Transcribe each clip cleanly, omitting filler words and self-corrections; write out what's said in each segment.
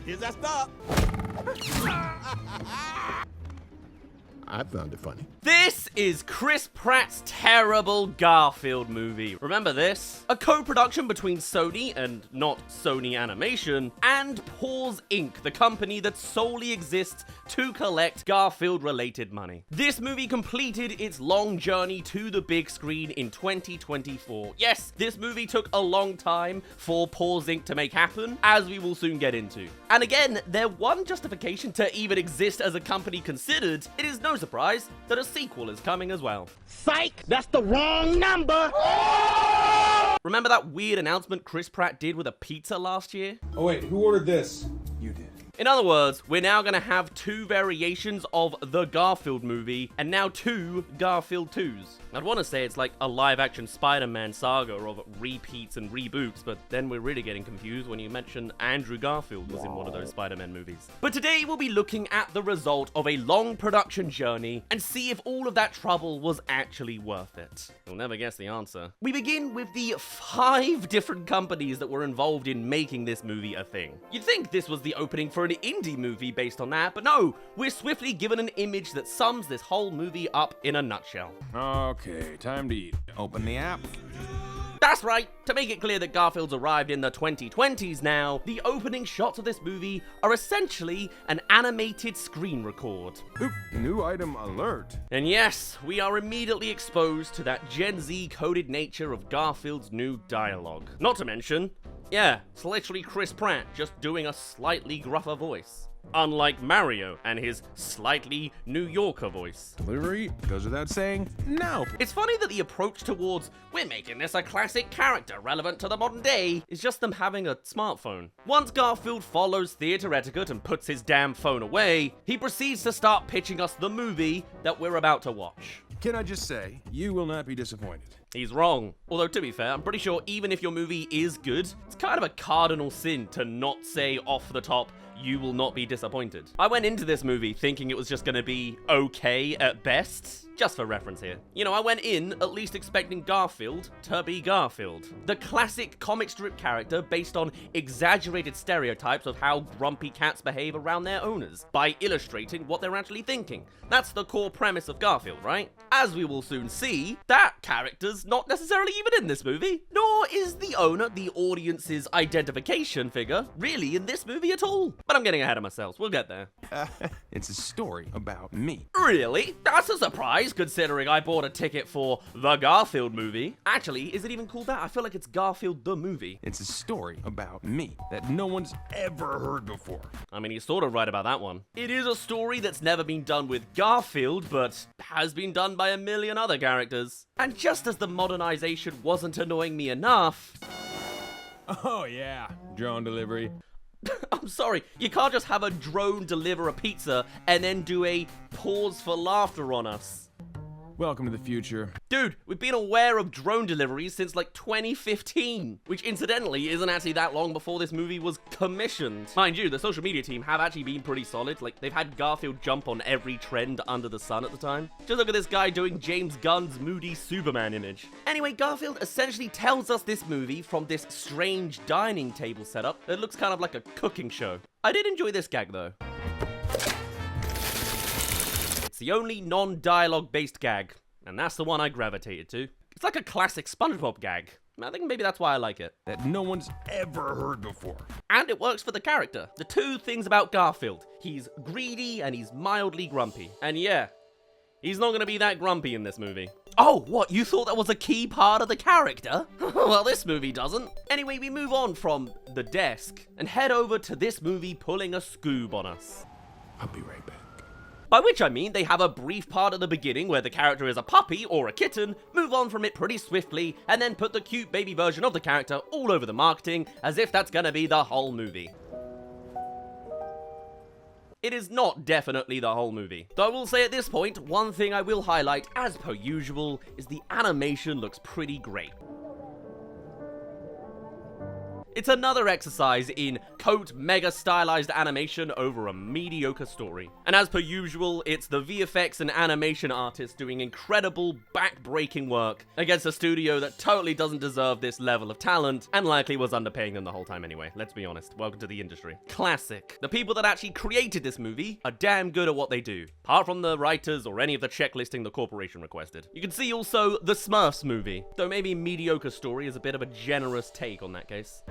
Here's that stop. I found it funny. This is Chris Pratt's terrible Garfield movie. Remember this? A co-production between Sony and not Sony Animation and Paws Inc., the company that solely exists to collect Garfield-related money. This movie completed its long journey to the big screen in 2024. Yes, this movie took a long time for Paws Inc. to make happen, as we will soon get into. And again, their one justification to even exist as a company considered, it is no surprise that a sequel is coming as well. Psych! That's the wrong number! Remember that weird announcement Chris Pratt did with a pizza last year? Oh wait, who ordered this? You did. In other words, we're now going to have two variations of the Garfield movie, and now two Garfield 2s. I'd want to say it's like a live-action Spider-Man saga of repeats and reboots, but then we're really getting confused when you mention Andrew Garfield was in one of those Spider-Man movies. But today we'll be looking at the result of a long production journey and see if all of that trouble was actually worth it. You'll never guess the answer. We begin with the 5 different companies that were involved in making this movie a thing. You'd think this was the opening for an indie movie based on that, but no, we're swiftly given an image that sums this whole movie up in a nutshell. Okay, time to eat. Open the app. That's right, to make it clear that Garfield's arrived in the 2020s now, the opening shots of this movie are essentially an animated screen record. Oop, new item alert. And yes, we are immediately exposed to that Gen Z coded nature of Garfield's new dialogue. Not to mention, yeah, it's literally Chris Pratt just doing a slightly gruffer voice. Unlike Mario and his slightly New Yorker voice. Delivery goes without saying, no. It's funny that the approach towards, we're making this a classic character relevant to the modern day, is just them having a smartphone. Once Garfield follows theater etiquette and puts his damn phone away, he proceeds to start pitching us the movie that we're about to watch. Can I just say, you will not be disappointed. He's wrong. Although, to be fair, I'm pretty sure even if your movie is good, it's kind of a cardinal sin to not say off the top, you will not be disappointed. I went into this movie thinking it was just gonna be okay at best. Just for reference here. You know, I went in at least expecting Garfield to be Garfield. The classic comic strip character based on exaggerated stereotypes of how grumpy cats behave around their owners, by illustrating what they're actually thinking. That's the core premise of Garfield, right? As we will soon see, that character's not necessarily even in this movie, nor is the owner, the audience's identification figure, really in this movie at all. But I'm getting ahead of myself, we'll get there. It's a story about me. Really? That's a surprise, considering I bought a ticket for the Garfield movie. Actually, is it even called that? I feel like it's Garfield the movie. It's a story about me that no one's ever heard before. I mean, he's sort of right about that one. It is a story that's never been done with Garfield, but has been done by a million other characters. And just as the modernization wasn't annoying me enough... Oh yeah, drone delivery. I'm sorry, you can't just have a drone deliver a pizza and then do a pause for laughter on us. Welcome to the future. Dude, we've been aware of drone deliveries since like 2015, which incidentally isn't actually that long before this movie was commissioned. Mind you, the social media team have actually been pretty solid. Like, they've had Garfield jump on every trend under the sun at the time. Just look at this guy doing James Gunn's moody Superman image. Anyway, Garfield essentially tells us this movie from this strange dining table setup that looks kind of like a cooking show. I did enjoy this gag though. It's the only non-dialogue based gag, and that's the one I gravitated to. It's like a classic SpongeBob gag. I think maybe that's why I like it. That no one's ever heard before. And it works for the character. The two things about Garfield. He's greedy and he's mildly grumpy. And yeah, he's not gonna be that grumpy in this movie. Oh, what? You thought that was a key part of the character? Well, this movie doesn't. Anyway, we move on from the desk and head over to this movie pulling a Scoob on us. I'll be right back. By which I mean they have a brief part at the beginning where the character is a puppy or a kitten, move on from it pretty swiftly, and then put the cute baby version of the character all over the marketing as if that's gonna be the whole movie. It is not definitely the whole movie. Though I will say at this point, one thing I will highlight, as per usual, is the animation looks pretty great. It's another exercise in coat mega stylized animation over a mediocre story. And as per usual, it's the VFX and animation artists doing incredible, back-breaking work against a studio that totally doesn't deserve this level of talent and likely was underpaying them the whole time anyway. Let's be honest. Welcome to the industry. Classic. The people that actually created this movie are damn good at what they do, apart from the writers or any of the checklisting the corporation requested. You can see also the Smurfs movie, though maybe mediocre story is a bit of a generous take on that case.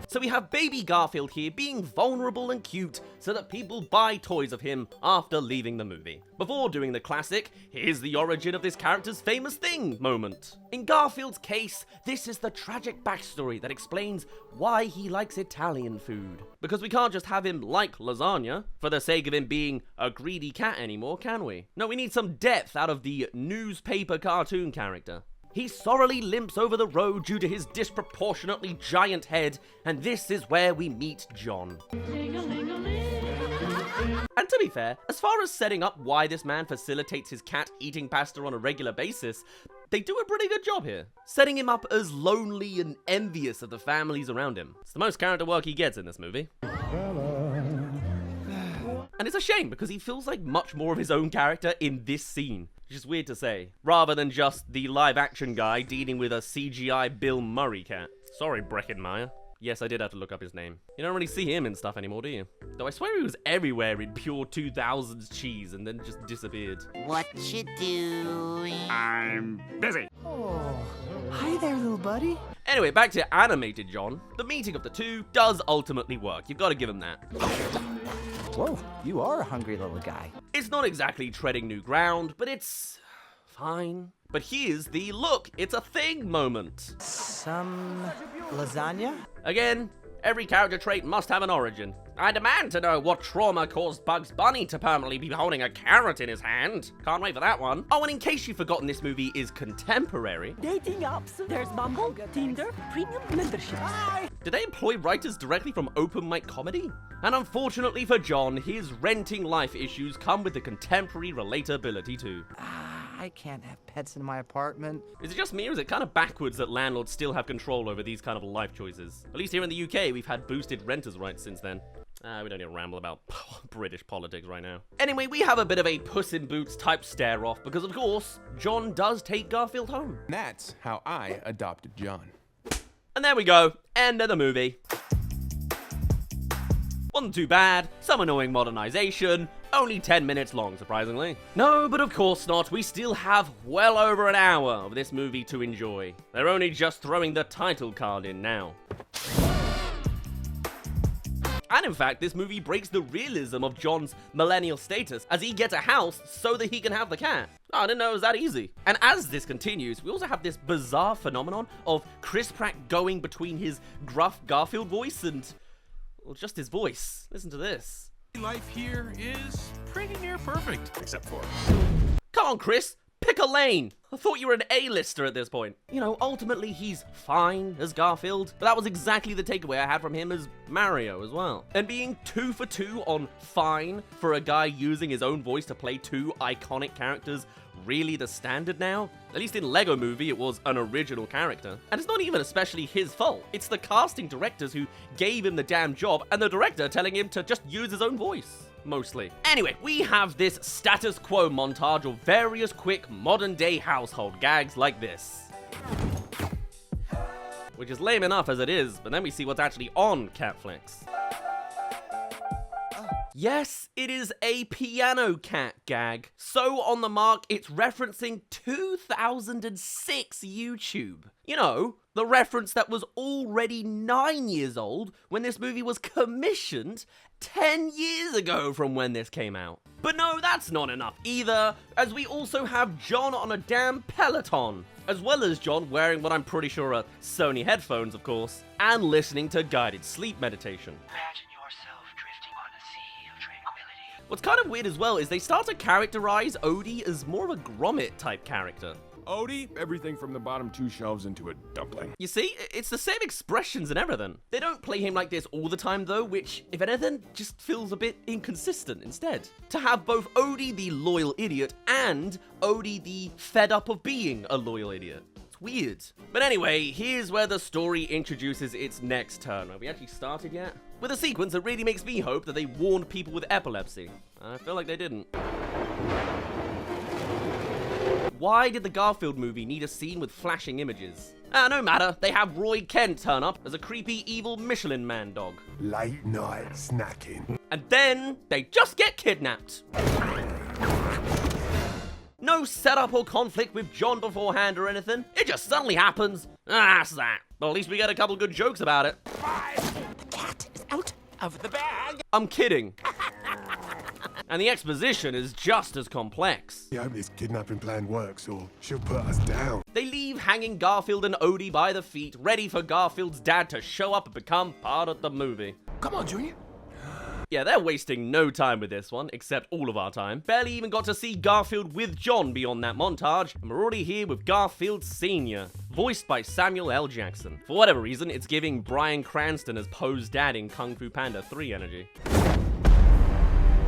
So we have baby Garfield here being vulnerable and cute so that people buy toys of him after leaving the movie. Before doing the classic, here's the origin of this character's famous thing moment. In Garfield's case, this is the tragic backstory that explains why he likes Italian food. Because we can't just have him like lasagna for the sake of him being a greedy cat anymore, can we? No, we need some depth out of the newspaper cartoon character. He sorely limps over the road due to his disproportionately giant head, and this is where we meet John. And to be fair, as far as setting up why this man facilitates his cat eating pasta on a regular basis, they do a pretty good job here, setting him up as lonely and envious of the families around him. It's the most character work he gets in this movie. And it's a shame because he feels like much more of his own character in this scene. Which is weird to say, rather than just the live-action guy dealing with a CGI Bill Murray cat. Sorry, Breckenmeyer. Yes, I did have to look up his name. You don't really see him in stuff anymore, do you? Though I swear he was everywhere in pure 2000s cheese and then just disappeared. What you doing? I'm busy. Oh, hi there, little buddy. Anyway, back to animated John. The meeting of the two does ultimately work. You've got to give him that. Whoa, you are a hungry little guy. It's not exactly treading new ground, but it's fine. But here's the look, it's a thing moment. Some lasagna? Again, every character trait must have an origin. I demand to know what trauma caused Bugs Bunny to permanently be holding a carrot in his hand. Can't wait for that one. Oh, and in case you've forgotten, this movie is contemporary. Dating apps. There's Bumble, Tinder, premium membership. Did they employ writers directly from open mic comedy? And unfortunately for John, his renting life issues come with the contemporary relatability too. I can't have pets in my apartment. Is it just me, or is it kind of backwards that landlords still have control over these kind of life choices? At least here in the UK, we've had boosted renters' rights since then. We don't need to ramble about British politics right now. Anyway, we have a bit of a Puss in Boots type stare-off because, of course, John does take Garfield home. That's how I adopted John. And there we go. End of the movie. Wasn't too bad, some annoying modernization, only 10 minutes long, surprisingly. No, but of course not, we still have well over an hour of this movie to enjoy. They're only just throwing the title card in now. And in fact, this movie breaks the realism of John's millennial status as he gets a house so that he can have the cat. Oh, I didn't know it was that easy. And as this continues, we also have this bizarre phenomenon of Chris Pratt going between his gruff Garfield voice and, well, just his voice. Listen to this. Life here is pretty near perfect, except for... Come on, Chris. Pick a lane. I thought you were an A-lister at this point. You know, ultimately he's fine as Garfield, but that was exactly the takeaway I had from him as Mario as well. And being 2 for 2 on fine for a guy using his own voice to play two iconic characters really the standard now? At least in Lego Movie, it was an original character. And it's not even especially his fault. It's the casting directors who gave him the damn job and the director telling him to just use his own voice. Mostly. Anyway, we have this status quo montage of various quick modern-day household gags like this. Which is lame enough as it is, but then we see what's actually on Catflix. Yes, it is a piano cat gag. So on the mark, it's referencing 2006 YouTube. You know, the reference that was already 9 years old when this movie was commissioned 10 years ago from when this came out. But no, that's not enough either, as we also have John on a damn Peloton, as well as John wearing what I'm pretty sure are Sony headphones, of course, and listening to guided sleep meditation. Imagine yourself drifting on a sea of tranquility. What's kind of weird as well is they start to characterize Odie as more of a Gromit type character. Odie, everything from the bottom 2 shelves into a dumpling. You see, it's the same expressions and everything. They don't play him like this all the time though, which, if anything, just feels a bit inconsistent instead. To have both Odie the loyal idiot and Odie the fed up of being a loyal idiot. It's weird. But anyway, here's where the story introduces its next turn. Have we actually started yet? With a sequence that really makes me hope that they warned people with epilepsy. I feel like they didn't. Why did the Garfield movie need a scene with flashing images? No matter, they have Roy Kent turn up as a creepy, evil Michelin Man dog. Late night snacking. And then, they just get kidnapped. No setup or conflict with John beforehand or anything. It just suddenly happens. That's that. But at least we get a couple good jokes about it. The cat is out of the bag. I'm kidding. And the exposition is just as complex. I hope this kidnapping plan works or she'll put us down. They leave hanging Garfield and Odie by the feet, ready for Garfield's dad to show up and become part of the movie. Come on, Junior. Yeah, they're wasting no time with this one, except all of our time. Barely even got to see Garfield with John beyond that montage, and we're already here with Garfield Sr., voiced by Samuel L. Jackson. For whatever reason, it's giving Bryan Cranston as Poe's dad in Kung Fu Panda 3 energy.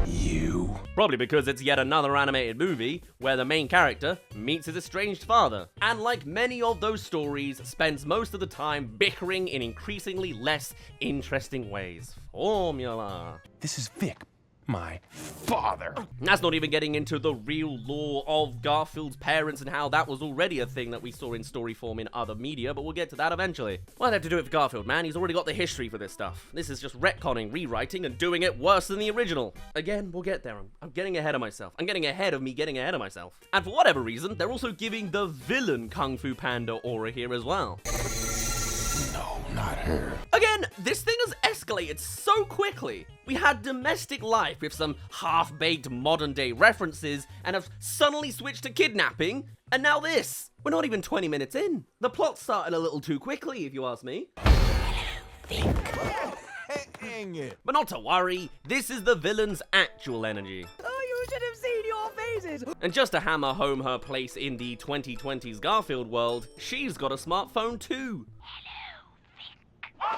You. Probably because it's yet another animated movie where the main character meets his estranged father, and like many of those stories, spends most of the time bickering in increasingly less interesting ways. Formula. This is Vic, my father. That's not even getting into the real lore of Garfield's parents and how that was already a thing that we saw in story form in other media, but we'll get to that eventually. Why'd I have to do it for Garfield, man? He's already got the history for this stuff. This is just retconning, rewriting, and doing it worse than the original. Again, we'll get there. I'm getting ahead of myself. I'm getting ahead of me getting ahead of myself. And for whatever reason, they're also giving the villain Kung Fu Panda aura here as well. No, not her. Again, this thing has escalated so quickly. We had domestic life with some half-baked modern-day references and have suddenly switched to kidnapping, and now this. We're not even 20 minutes in. The plot started a little too quickly, if you ask me. Hang it. But not to worry, this is the villain's actual energy. Oh, you should have seen your faces. And just to hammer home her place in the 2020s Garfield world, she's got a smartphone too.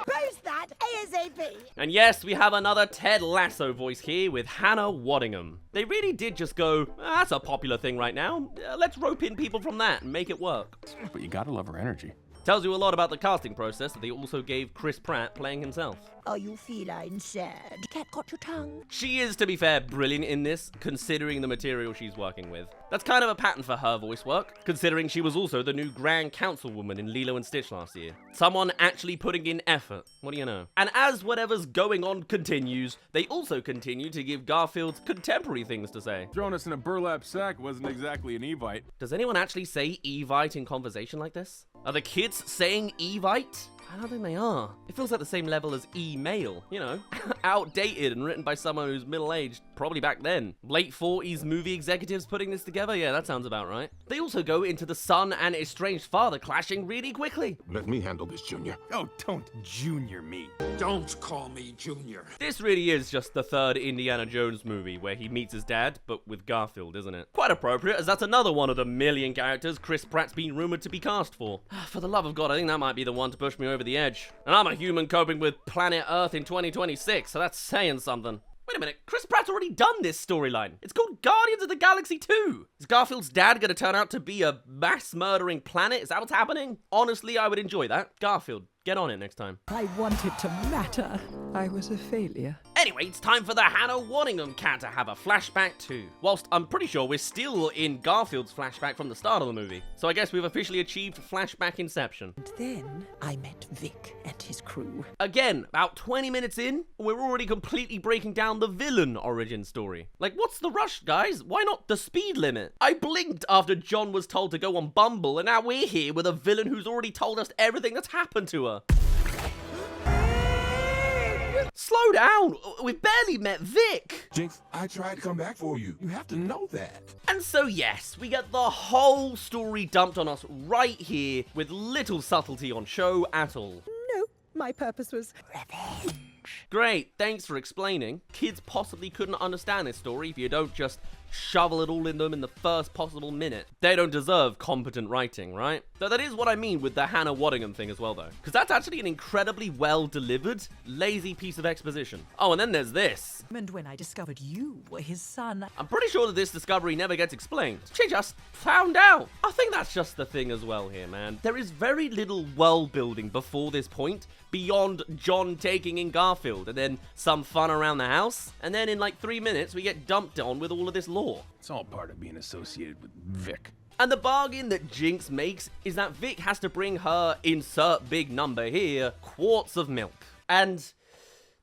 Post that ASAP. And yes, we have another Ted Lasso voice here with Hannah Waddingham. They really did just go, that's a popular thing right now. Let's rope in people from that and make it work. But you gotta love her energy. Tells you a lot about the casting process that they also gave Chris Pratt playing himself. Are you feline sad? Cat got your tongue. She is, to be fair, brilliant in this, considering the material she's working with. That's kind of a pattern for her voice work, considering she was also the new Grand Councilwoman in Lilo & Stitch last year. Someone actually putting in effort, what do you know? And as whatever's going on continues, they also continue to give Garfield contemporary things to say. Throwing us in a burlap sack wasn't exactly an Evite. Does anyone actually say Evite in conversation like this? Are the kids saying Evite? I don't think they are. It feels like the same level as email, you know, outdated and written by someone who's middle-aged, probably back then. Late 40s movie executives putting this together? Yeah, that sounds about right. They also go into the son and estranged father clashing really quickly. Let me handle this, Junior. Oh, don't junior me. Don't call me Junior. This really is just the third Indiana Jones movie where he meets his dad, but with Garfield, isn't it? Quite appropriate, as that's another one of the million characters Chris Pratt's been rumored to be cast for. For the love of God, I think that might be the one to push me over the edge. And I'm a human coping with planet Earth in 2026, so that's saying something. Wait a minute, Chris Pratt's already done this storyline. It's called Guardians of the Galaxy 2. Is Garfield's dad gonna turn out to be a mass-murdering planet? Is that what's happening? Honestly, I would enjoy that. Garfield, get on it next time. I want it to matter. I was a failure. Anyway, it's time for the Hannah Waddingham cat to have a flashback too. Whilst I'm pretty sure we're still in Garfield's flashback from the start of the movie. So I guess we've officially achieved flashback inception. And then I met Vic and his crew. Again, about 20 minutes in, we're already completely breaking down the villain origin story. Like, what's the rush, guys? Why not the speed limit? I blinked after John was told to go on Bumble, and now we're here with a villain who's already told us everything that's happened to her. Slow down! We've barely met Vic! Jinx, I tried to come back for you. You have to know that. And so yes, we get the whole story dumped on us right here with little subtlety on show at all. No, my purpose was revenge. Great, thanks for explaining. Kids possibly couldn't understand this story if you don't just shovel it all in them in the first possible minute. They don't deserve competent writing, right? Though that is what I mean with the Hannah Waddingham thing as well, though. Because that's actually an incredibly well-delivered, lazy piece of exposition. Oh, and then there's this. And when I discovered you were his son, I'm pretty sure that this discovery never gets explained. She just found out. I think that's just the thing as well here, man. There is very little world building before this point, beyond John taking in Garfield, and then some fun around the house, and then in like 3 minutes, we get dumped on with all of this lore. It's all part of being associated with Vic. And the bargain that Jinx makes is that Vic has to bring her, insert big number here, quarts of milk. And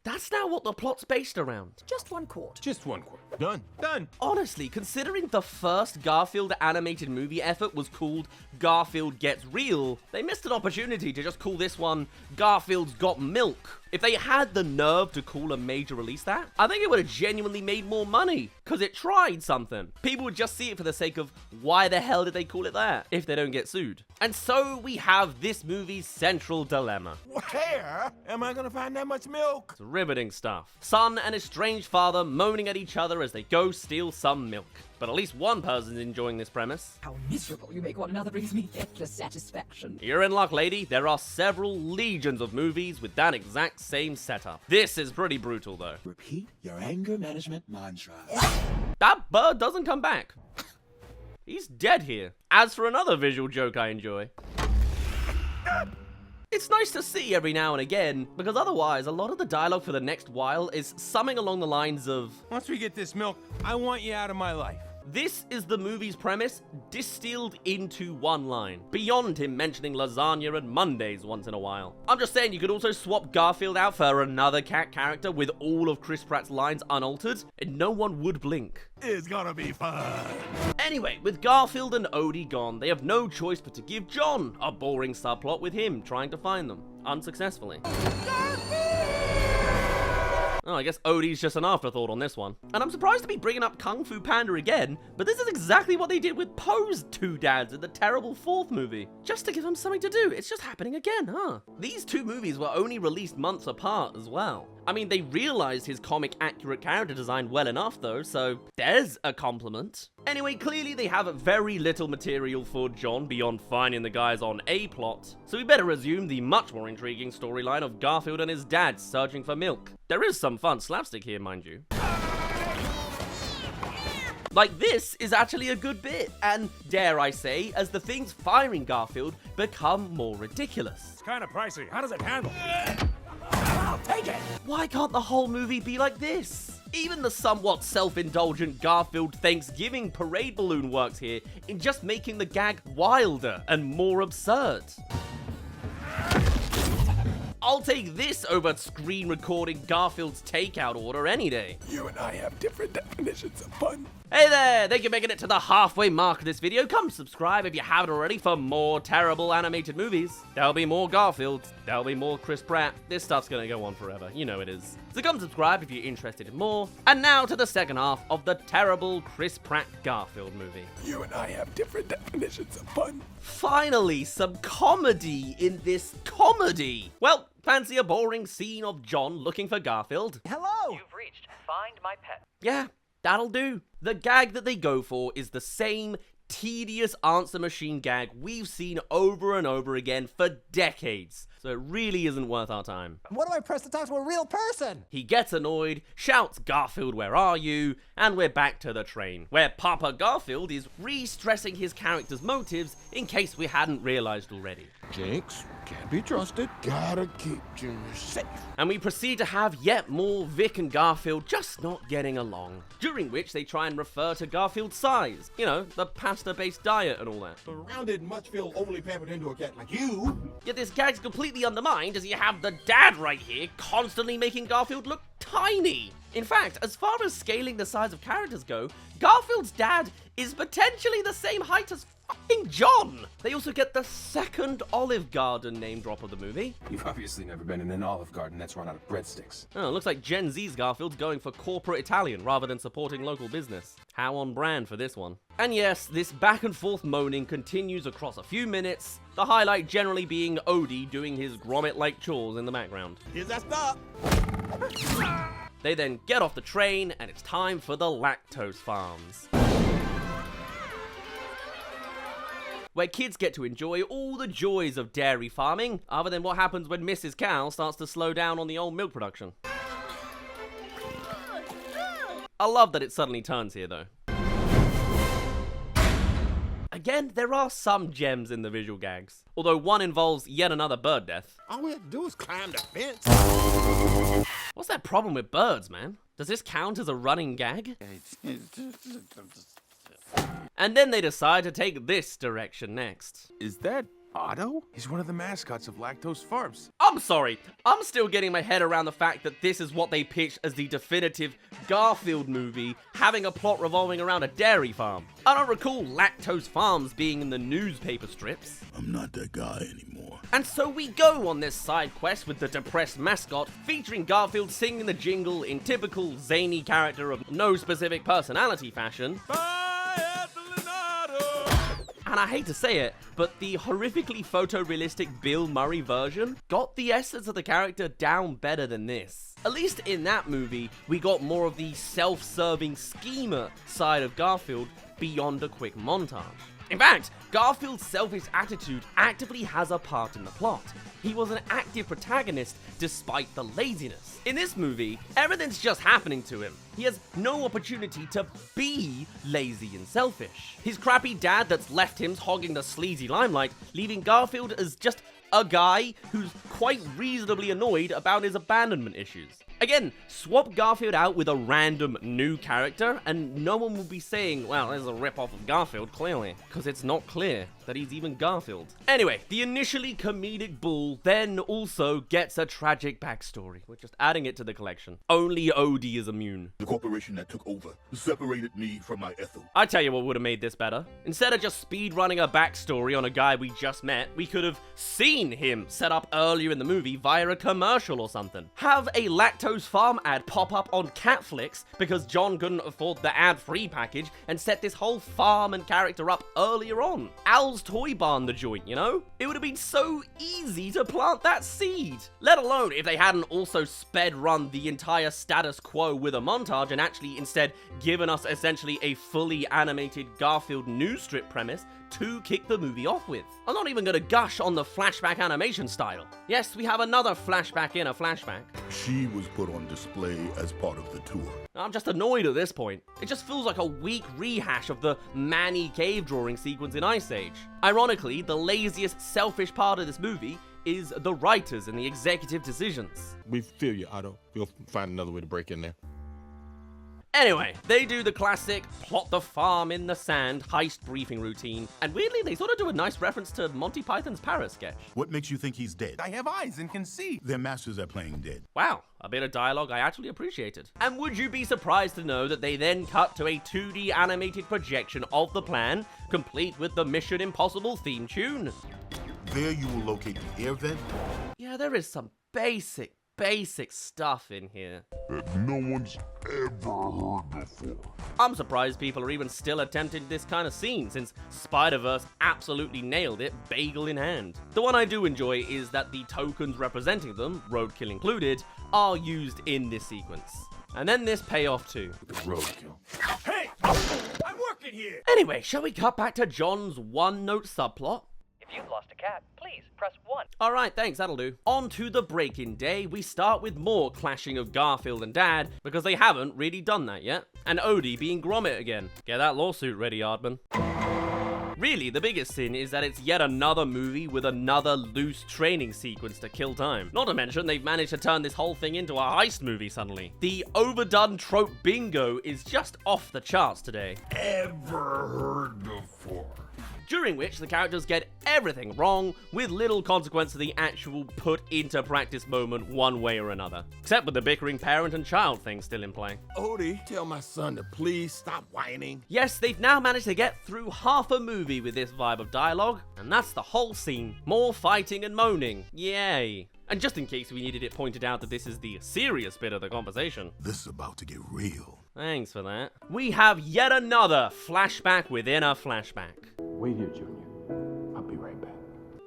that's now what the plot's based around. just 1 quart. Just 1 quart. Done. Done. Honestly, considering the first Garfield animated movie effort was called Garfield Gets Real, they missed an opportunity to just call this one Garfield's Got Milk. If they had the nerve to call a major release that, I think it would have genuinely made more money, because it tried something. People would just see it for the sake of, why the hell did they call it that, if they don't get sued? And so we have this movie's central dilemma. Where am I gonna find that much milk? It's riveting stuff. Son and estranged father moaning at each other as they go steal some milk. But at least one person's enjoying this premise. How miserable you make one another brings me endless satisfaction. You're in luck, lady. There are several legions of movies with that exact same setup. This is pretty brutal, though. Repeat your anger management mantra. That bird doesn't come back. He's dead here. As for another visual joke I enjoy, it's nice to see every now and again, because otherwise a lot of the dialogue for the next while is something along the lines of, Once we get this milk, I want you out of my life. this is the movie's premise distilled into one line, beyond him mentioning lasagna and Mondays once in a while. I'm just saying you could also swap Garfield out for another cat character with all of Chris Pratt's lines unaltered, and no one would blink. It's gonna be fun. Anyway, with Garfield and Odie gone, they have no choice but to give John a boring subplot with him trying to find them, unsuccessfully. Oh, I guess Odie's just an afterthought on this one. And I'm surprised to be bringing up Kung Fu Panda again, but this is exactly what they did with Poe's two dads in the terrible fourth movie. Just to give them something to do. It's just happening again, huh? These two movies were only released months apart as well. I mean, they realized his comic-accurate character design well enough, though, so there's a compliment. Anyway, clearly they have very little material for John beyond finding the guys on a plot, so we better resume the much more intriguing storyline of Garfield and his dad searching for milk. There is some fun slapstick here, mind you. Like, this is actually a good bit, and dare I say, as the things firing Garfield become more ridiculous. It's kind of pricey. How does it handle? Take it! Why can't the whole movie be like this? Even the somewhat self-indulgent Garfield Thanksgiving parade balloon works here in just making the gag wilder and more absurd. I'll take this over screen recording Garfield's takeout order any day. You and I have different definitions of fun. Hey there, thank you for making it to the halfway mark of this video. Come subscribe if you haven't already for more terrible animated movies. There'll be more Garfield, there'll be more Chris Pratt. This stuff's gonna go on forever, you know it is. So come subscribe if you're interested in more. And now to the second half of the terrible Chris Pratt Garfield movie. You and I have different definitions of fun. Finally, some comedy in this comedy. Well, fancy a boring scene of John looking for Garfield? Hello! You've reached Find My Pet. Yeah, that'll do. The gag that they go for is the same tedious answer machine gag we've seen over and over again for decades, so it really isn't worth our time. What do I press to talk to a real person? He gets annoyed, shouts, "Garfield, where are you?" And we're back to the train, where Papa Garfield is re-stressing his character's motives in case we hadn't realized already. Jinx can't be trusted. Gotta keep Junior safe. And we proceed to have yet more Vic and Garfield just not getting along, during which they try and refer to Garfield's size. You know, the pasta-based diet and all that. Surrounded, much feel overly pampered into a cat like you. Yet this gag's completely undermined as you have the dad right here constantly making Garfield look tiny. In fact, as far as scaling the size of characters go, Garfield's dad is potentially the same height as fucking John. They also get the second Olive Garden name drop of the movie. You've obviously never been in an Olive Garden that's run out of breadsticks. Oh, looks like Gen Z's Garfield's going for corporate Italian rather than supporting local business. How on brand for this one. And yes, this back and forth moaning continues across a few minutes, the highlight generally being Odie doing his Gromit-like chores in the background. Here's that stop. They then get off the train, and it's time for the lactose farms, where kids get to enjoy all the joys of dairy farming, other than what happens when Mrs. Cow starts to slow down on the old milk production. I love that it suddenly turns here, though. Again, there are some gems in the visual gags, although one involves yet another bird death. All we have to do is climb the fence. What's that problem with birds, man? Does this count as a running gag? And then they decide to take this direction next. Is that Otto? He's one of the mascots of Lactose Farms. I'm sorry, I'm still getting my head around the fact that this is what they pitched as the definitive Garfield movie, having a plot revolving around a dairy farm. I don't recall Lactose Farms being in the newspaper strips. I'm not that guy anymore. And so we go on this side quest with the depressed mascot, featuring Garfield singing the jingle in typical zany character of no specific personality fashion. And I hate to say it, but the horrifically photorealistic Bill Murray version got the essence of the character down better than this. At least in that movie, we got more of the self-serving schemer side of Garfield beyond a quick montage. In fact, Garfield's selfish attitude actively has a part in the plot. He was an active protagonist despite the laziness. In this movie, everything's just happening to him. He has no opportunity to be lazy and selfish. His crappy dad that's left him hogging the sleazy limelight, leaving Garfield as just a guy who's quite reasonably annoyed about his abandonment issues. Again, swap Garfield out with a random new character, and no one will be saying, well, there's a rip-off of Garfield, clearly, because it's not clear that he's even Garfield. Anyway, the initially comedic bull then also gets a tragic backstory. We're just adding it to the collection. Only Odie is immune. The corporation that took over separated me from my Ethel. I tell you what would have made this better. Instead of just speedrunning a backstory on a guy we just met, we could have seen him set up earlier in the movie via a commercial or something. Have a Lactose Farm ad pop up on Catflix because John couldn't afford the ad-free package and set this whole farm and character up earlier on. Al's Toy Barn the joint, you know? It would have been so easy to plant that seed. Let alone if they hadn't also sped run the entire status quo with a montage and actually instead given us essentially a fully animated Garfield news strip premise to kick the movie off with. I'm not even gonna gush on the flashback animation style. Yes, we have another flashback in a flashback. She was put on display as part of the tour. I'm just annoyed at this point. It just feels like a weak rehash of the Manny cave drawing sequence in Ice Age. Ironically, the laziest, selfish part of this movie is the writers and the executive decisions. We feel you, Otto. We'll find another way to break in there. Anyway, they do the classic plot the farm in the sand heist briefing routine, and weirdly they sort of do a nice reference to Monty Python's Paris sketch. What makes you think he's dead? I have eyes and can see. Their masters are playing dead. Wow, a bit of dialogue I actually appreciated. And would you be surprised to know that they then cut to a 2D animated projection of the plan, complete with the Mission Impossible theme tune? There you will locate the air vent. Yeah, there is some basic stuff in here that no one's ever heard before. I'm surprised people are even still attempting this kind of scene, since Spider-Verse absolutely nailed it, bagel in hand. The one I do enjoy is that the tokens representing them, roadkill included, are used in this sequence. And then this payoff too. Roadkill. Hey! I'm working here! Anyway, shall we cut back to John's one-note subplot? If you've lost a cat, please press 1. Alright, thanks, that'll do. On to the break-in day, we start with more clashing of Garfield and Dad, because they haven't really done that yet. And Odie being Gromit again. Get that lawsuit ready, Aardman. Really, the biggest sin is that it's yet another movie with another loose training sequence to kill time. Not to mention, they've managed to turn this whole thing into a heist movie suddenly. The overdone trope bingo is just off the charts today. Ever heard before. During which the characters get everything wrong, with little consequence to the actual put into practice moment one way or another. Except with the bickering parent and child thing still in play. Odie, tell my son to please stop whining. Yes, they've now managed to get through half a movie with this vibe of dialogue, and that's the whole scene. More fighting and moaning. Yay. And just in case we needed it pointed out that this is the serious bit of the conversation. This is about to get real. Thanks for that. We have yet another flashback within a flashback. Wait here, Junior. I'll be right back.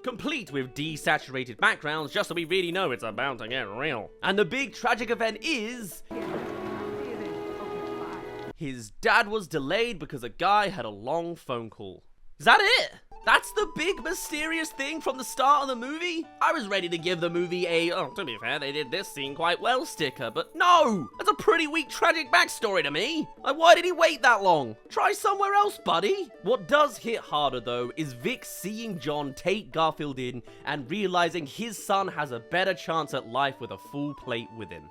Complete with desaturated backgrounds just so we really know it's about to get real. And the big tragic event is... His dad was delayed because a guy had a long phone call. Is that it? That's the big mysterious thing from the start of the movie? I was ready to give the movie a, oh, to be fair, they did this scene quite well sticker, but no! That's a pretty weak tragic backstory to me. Like, why did he wait that long? Try somewhere else, buddy. What does hit harder, though, is Vic seeing John take Garfield in and realizing his son has a better chance at life with a full plate with him.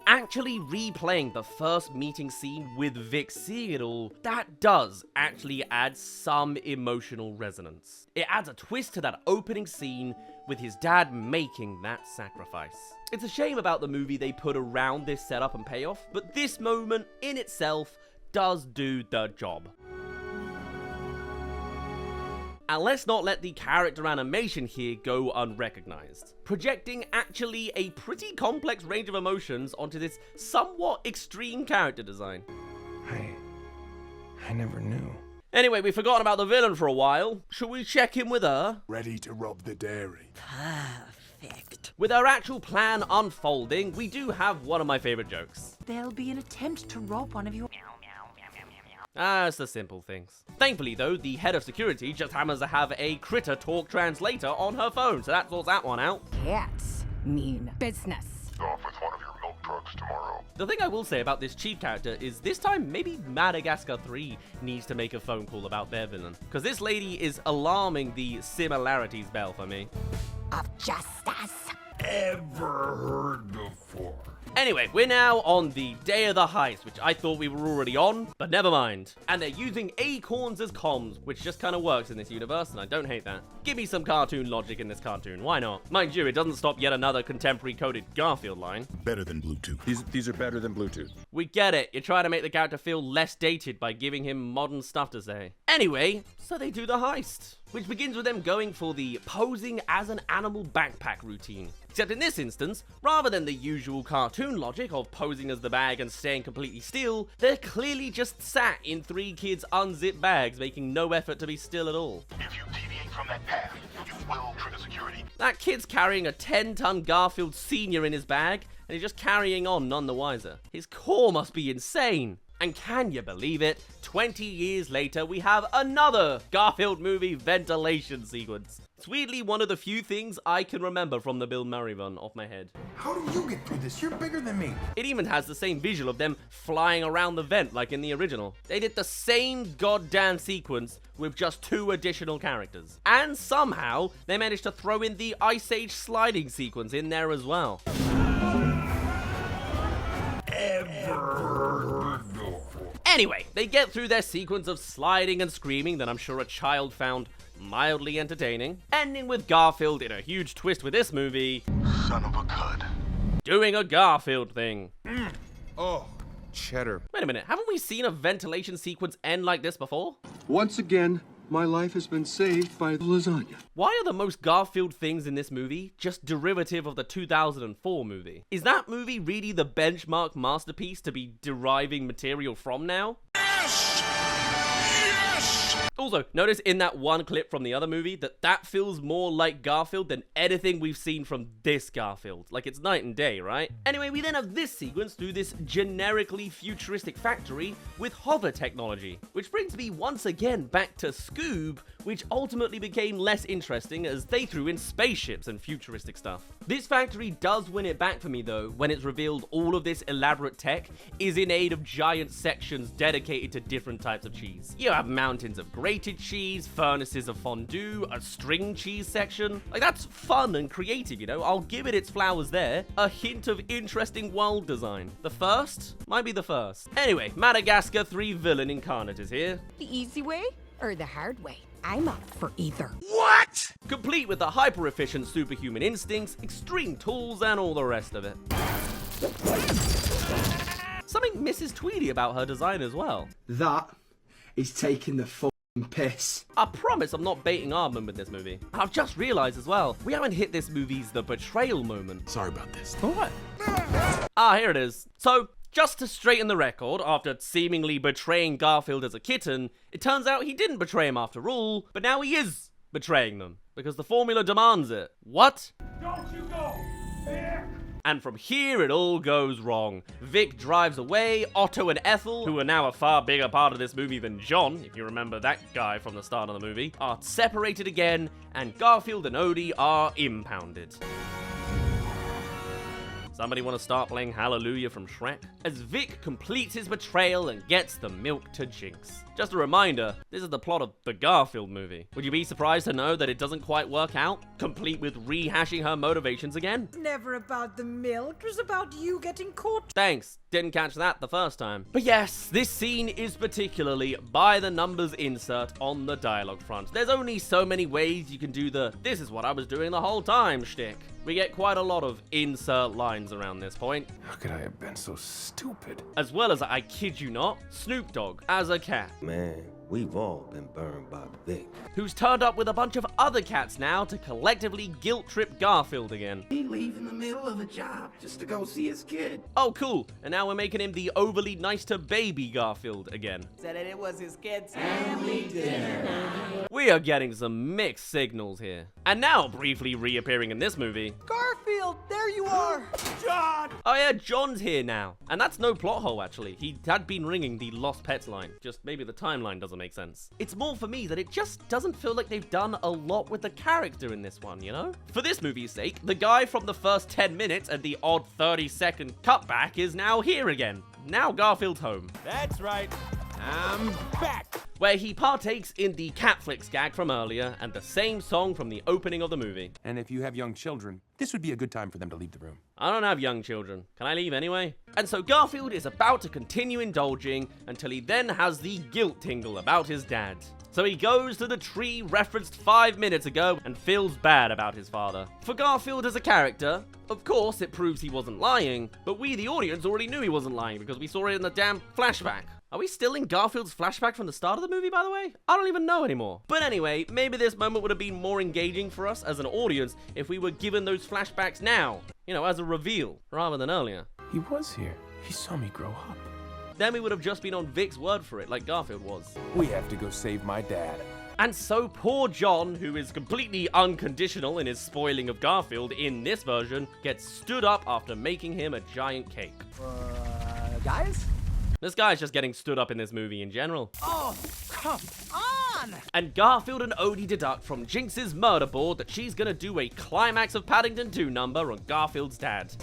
Actually replaying the first meeting scene with Vic seeing it all, that does actually add some emotional resonance. It adds a twist to that opening scene with his dad making that sacrifice. It's a shame about the movie they put around this setup and payoff, but this moment in itself does do the job. And let's not let the character animation here go unrecognized, projecting actually a pretty complex range of emotions onto this somewhat extreme character design. I never knew. Anyway, we've forgotten about the villain for a while. Should we check in with her? Ready to rob the dairy. Perfect. With our actual plan unfolding, we do have one of my favorite jokes. There'll be an attempt to rob one of your... It's the simple things. Thankfully though, the head of security just happens to have a critter talk translator on her phone, so that sorts that one out. Cats mean business. Off with one of your milk trucks tomorrow. The thing I will say about this chief character is this time maybe Madagascar 3 needs to make a phone call about their villain, because this lady is alarming the similarities bell for me. Of justice. Ever heard before? Anyway, we're now on the day of the heist, which I thought we were already on, but never mind. And they're using acorns as comms, which just kind of works in this universe, and I don't hate that. Give me some cartoon logic in this cartoon, why not? Mind you, it doesn't stop yet another contemporary coded Garfield line. Better than Bluetooth. These are better than Bluetooth. We get it, you're trying to make the character feel less dated by giving him modern stuff to say. Anyway, so they do the heist, which begins with them going for the posing as an animal backpack routine. Except in this instance, rather than the usual cartoon logic of posing as the bag and staying completely still, they're clearly just sat in 3 kids' unzipped bags, making no effort to be still at all. If you deviate from that path, you will trigger security. That kid's carrying a 10-ton Garfield Senior in his bag, and he's just carrying on none the wiser. His core must be insane. And can you believe it? 20 years later, we have another Garfield movie ventilation sequence. It's weirdly one of the few things I can remember from the Bill Murray run off my head. How do you get through this? You're bigger than me. It even has the same visual of them flying around the vent like in the original. They did the same goddamn sequence with just 2 additional characters. And somehow, they managed to throw in the Ice Age sliding sequence in there as well. Anyway, they get through their sequence of sliding and screaming that I'm sure a child found mildly entertaining, ending with Garfield in a huge twist with this movie. Son of a cud. Doing a Garfield thing. Oh, cheddar. Wait a minute, haven't we seen a ventilation sequence end like this before? Once again, my life has been saved by lasagna. Why are the most Garfield things in this movie just derivative of the 2004 movie? Is that movie really the benchmark masterpiece to be deriving material from now? Yes! Yes! Also, notice in that one clip from the other movie that feels more like Garfield than anything we've seen from this Garfield. Like, it's night and day, right? Anyway, we then have this sequence through this generically futuristic factory with hover technology, which brings me once again back to Scoob, which ultimately became less interesting as they threw in spaceships and futuristic stuff. This factory does win it back for me though, when it's revealed all of this elaborate tech is in aid of giant sections dedicated to different types of cheese. You have mountains of grated cheese, furnaces of fondue, a string cheese section. Like, that's fun and creative, you know? I'll give it its flowers there. A hint of interesting world design. The first? Might be the first. Anyway, Madagascar 3 villain incarnate is here. The easy way or the hard way? I'm up for either. What? Complete with the hyper-efficient superhuman instincts, extreme tools, and all the rest of it. Something Mrs. Tweedy about her design as well. That is taking the fucking piss. I promise I'm not baiting Aardman with this movie. I've just realized as well, we haven't hit this movie's The Betrayal moment. Sorry about this. What? Here it is. So, just to straighten the record, after seemingly betraying Garfield as a kitten, it turns out he didn't betray him after all, but now he is betraying them, because the formula demands it. What? Don't you go! There! And from here, it all goes wrong. Vic drives away, Otto and Ethel, who are now a far bigger part of this movie than John, if you remember that guy from the start of the movie, are separated again, and Garfield and Odie are impounded. Somebody want to start playing Hallelujah from Shrek? As Vic completes his betrayal and gets the milk to Jinx. Just a reminder, this is the plot of the Garfield movie. Would you be surprised to know that it doesn't quite work out? Complete with rehashing her motivations again? Never about the milk, it was about you getting caught. Thanks, didn't catch that the first time. But yes, this scene is particularly by the numbers insert on the dialogue front. There's only so many ways you can do the "this is what I was doing the whole time" shtick. We get quite a lot of insert lines around this point. How could I have been so stupid? As well as, I kid you not, Snoop Dogg as a cat. Man, we've all been burned by Vic. Who's turned up with a bunch of other cats now to collectively guilt-trip Garfield again. He leave in the middle of a job just to go see his kid. Oh, cool. And now we're making him the overly nice to baby Garfield again. Said it was his kid's family dinner. We are getting some mixed signals here. And now, briefly reappearing in this movie, Garfield, there you are. John! oh yeah, John's here now. And that's no plot hole, actually. He had been ringing the Lost Pets line. Just maybe the timeline doesn't make sense. It's more for me that it just doesn't feel like they've done a lot with the character in this one, you know? For this movie's sake, the guy from the first 10 minutes and the odd 30-second cutback is now here again. Now Garfield's home. That's right. I'm back. Where he partakes in the Catflix gag from earlier and the same song from the opening of the movie. And if you have young children, this would be a good time for them to leave the room. I don't have young children. Can I leave anyway? And so Garfield is about to continue indulging until he then has the guilt tingle about his dad. So he goes to the tree referenced 5 minutes ago and feels bad about his father. For Garfield as a character, of course it proves he wasn't lying, but we the audience already knew he wasn't lying because we saw it in the damn flashback. Are we still in Garfield's flashback from the start of the movie, by the way? I don't even know anymore. But anyway, maybe this moment would have been more engaging for us as an audience if we were given those flashbacks now. You know, as a reveal, rather than earlier. He was here. He saw me grow up. Then we would have just been on Vic's word for it, like Garfield was. We have to go save my dad. And so poor John, who is completely unconditional in his spoiling of Garfield in this version, gets stood up after making him a giant cake. Guys? This guy's just getting stood up in this movie in general. Oh, come on! And Garfield and Odie deduct from Jinx's murder board that she's gonna do a climax of Paddington 2 number on Garfield's dad.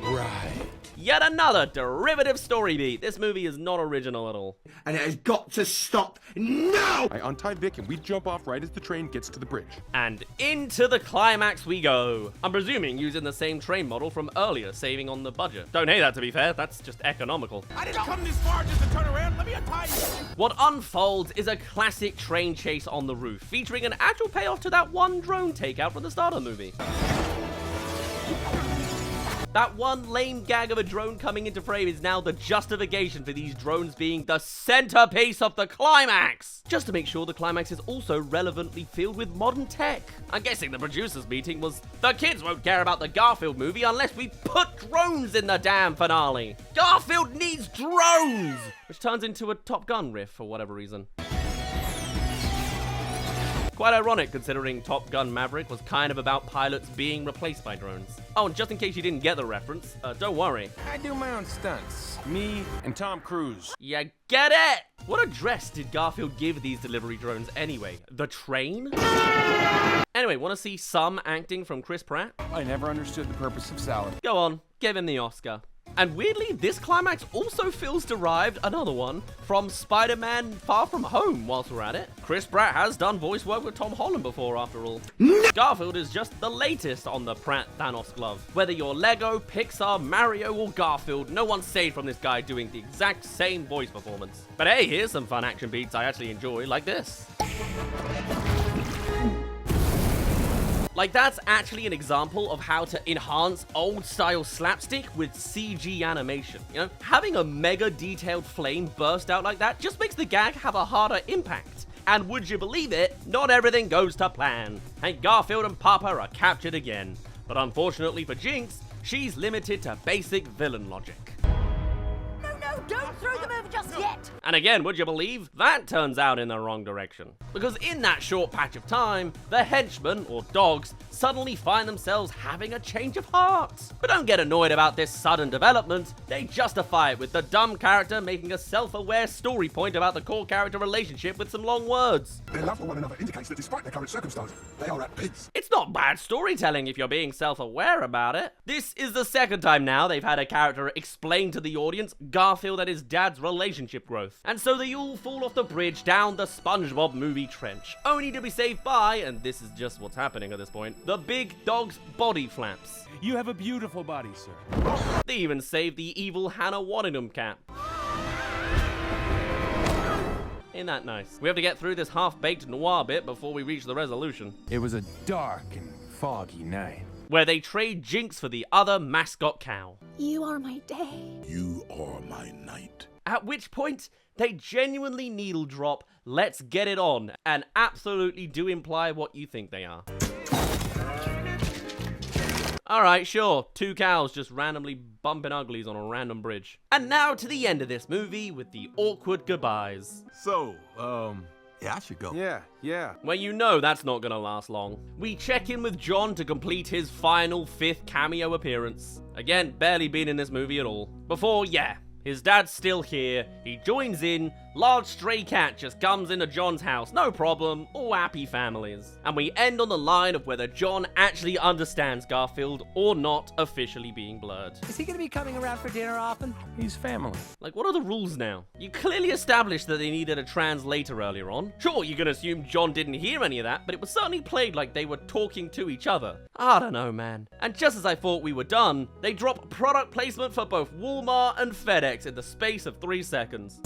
Right. Yet another derivative story beat. This movie is not original at all. And it has got to stop now! I untie Vic and we jump off right as the train gets to the bridge. And into the climax we go. I'm presuming using the same train model from earlier, saving on the budget. Don't hate that, to be fair. That's just economical. I didn't come this far just to turn around. Let me untie you. What unfolds is a classic train chase on the roof, featuring an actual payoff to that one drone takeout from the start of the movie. That one lame gag of a drone coming into frame is now the justification for these drones being the centerpiece of the climax. Just to make sure the climax is also relevantly filled with modern tech. I'm guessing the producers meeting was, the kids won't care about the Garfield movie unless we put drones in the damn finale. Garfield needs drones! Which turns into a Top Gun riff for whatever reason. Quite ironic considering Top Gun Maverick was kind of about pilots being replaced by drones. Oh, and just in case you didn't get the reference, don't worry. I do my own stunts. Me and Tom Cruise. Yeah, get it! What address did Garfield give these delivery drones anyway? The train? Anyway, want to see some acting from Chris Pratt? I never understood the purpose of salad. Go on, give him the Oscar. And weirdly, this climax also feels derived, another one, from Spider-Man Far From Home whilst we're at it. Chris Pratt has done voice work with Tom Holland before, after all. Garfield is just the latest on the Pratt-Thanos glove. Whether you're Lego, Pixar, Mario, or Garfield, no one's saved from this guy doing the exact same voice performance. But hey, here's some fun action beats I actually enjoy, like this. Like, that's actually an example of how to enhance old-style slapstick with CG animation. You know, having a mega detailed flame burst out like that just makes the gag have a harder impact. And would you believe it, not everything goes to plan. And Garfield and Papa are captured again. But unfortunately for Jinx, she's limited to basic villain logic. Don't throw them over just yet! And again, would you believe, that turns out in the wrong direction. Because in that short patch of time, the henchmen, or dogs, suddenly find themselves having a change of heart. But don't get annoyed about this sudden development. They justify it with the dumb character making a self-aware story point about the core character relationship with some long words. Their love for one another indicates that despite their current circumstances, they are at peace. It's not bad storytelling if you're being self-aware about it. This is the second time now they've had a character explain to the audience Garfield and his dad's relationship growth. And so they all fall off the bridge down the SpongeBob movie trench, only to be saved by, and this is just what's happening at this point, the big dog's body flaps. You have a beautiful body, sir. They even saved the evil Hannah Waddingham cat. Ain't that nice? We have to get through this half-baked noir bit before we reach the resolution. It was a dark and foggy night, where they trade Jinx for the other mascot cow. You are my day. You are my night. At which point, they genuinely needle drop, let's get it on, and absolutely do imply what you think they are. Alright, sure, two cows just randomly bumping uglies on a random bridge. And now to the end of this movie with the awkward goodbyes. So, yeah, I should go. Yeah. Well, you know that's not gonna last long. We check in with John to complete his final 5th cameo appearance. Again, barely been in this movie at all. Before, his dad's still here, he joins in, large stray cat just comes into John's house, no problem, all happy families. And we end on the line of whether John actually understands Garfield or not officially being blurred. Is he gonna be coming around for dinner often? He's family. Like, what are the rules now? You clearly established that they needed a translator earlier on. Sure, you can assume John didn't hear any of that, but it was certainly played like they were talking to each other. I don't know, man. And just as I thought we were done, they drop product placement for both Walmart and FedEx in the space of 3 seconds.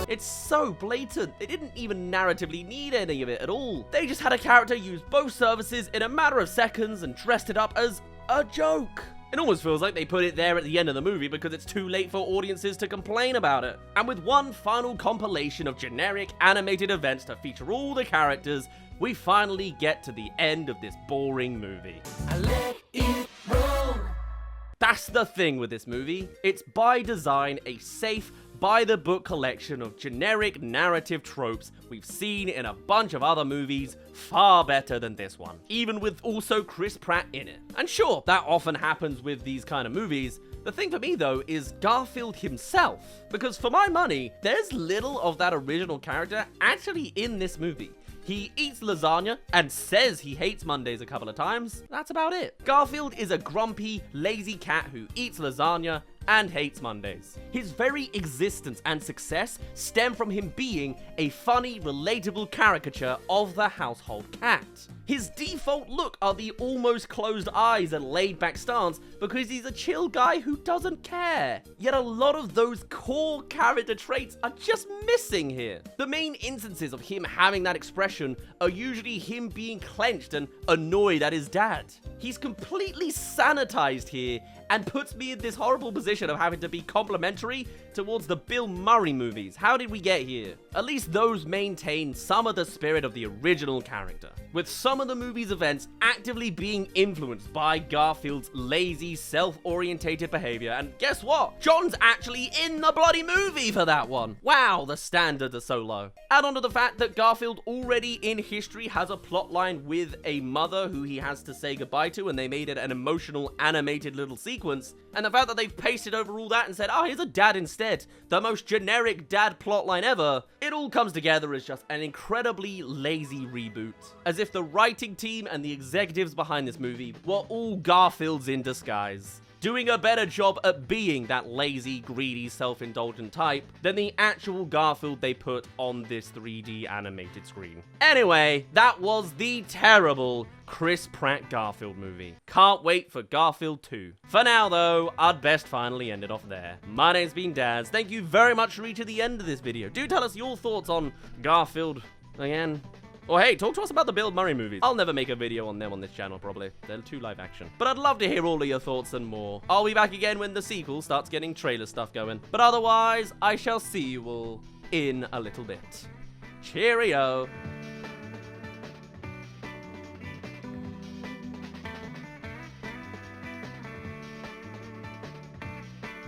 It's so blatant. They didn't even narratively need any of it at all. They just had a character use both services in a matter of seconds and dressed it up as a joke. It almost feels like they put it there at the end of the movie because it's too late for audiences to complain about it. And with one final compilation of generic animated events to feature all the characters, we finally get to the end of this boring movie. That's the thing with this movie. It's by design a safe, by-the-book collection of generic narrative tropes we've seen in a bunch of other movies far better than this one, even with also Chris Pratt in it. And sure, that often happens with these kind of movies. The thing for me, though, is Garfield himself, because for my money, there's little of that original character actually in this movie. He eats lasagna and says he hates Mondays a couple of times. That's about it. Garfield is a grumpy, lazy cat who eats lasagna and hates Mondays. His very existence and success stem from him being a funny, relatable caricature of the household cat. His default look are the almost closed eyes and laid back stance because he's a chill guy who doesn't care. Yet a lot of those core character traits are just missing here. The main instances of him having that expression are usually him being clenched and annoyed at his dad. He's completely sanitized here and puts me in this horrible position of having to be complimentary towards the Bill Murray movies. How did we get here? At least those maintain some of the spirit of the original character, with some of the movie's events actively being influenced by Garfield's lazy, self-orientated behavior. And guess what? John's actually in the bloody movie for that one. Wow, the standards are so low. Add on to the fact that Garfield already in history has a plotline with a mother who he has to say goodbye to, and they made it an emotional, animated little sequence. And the fact that they've pasted over all that and said, oh, here's a dad instead, the most generic dad plotline ever, it all comes together as just an incredibly lazy reboot. As if the writing team and the executives behind this movie were all Garfields in disguise, doing a better job at being that lazy, greedy, self-indulgent type than the actual Garfield they put on this 3D animated screen. Anyway, that was the terrible Chris Pratt Garfield movie. Can't wait for Garfield 2. For now, though, I'd best finally end it off there. My name's been Daz. Thank you very much for reaching the end of this video. Do tell us your thoughts on Garfield again. Or hey, talk to us about the Bill Murray movies. I'll never make a video on them on this channel, probably. They're too live action. But I'd love to hear all of your thoughts and more. I'll be back again when the sequel starts getting trailer stuff going. But otherwise, I shall see you all in a little bit. Cheerio!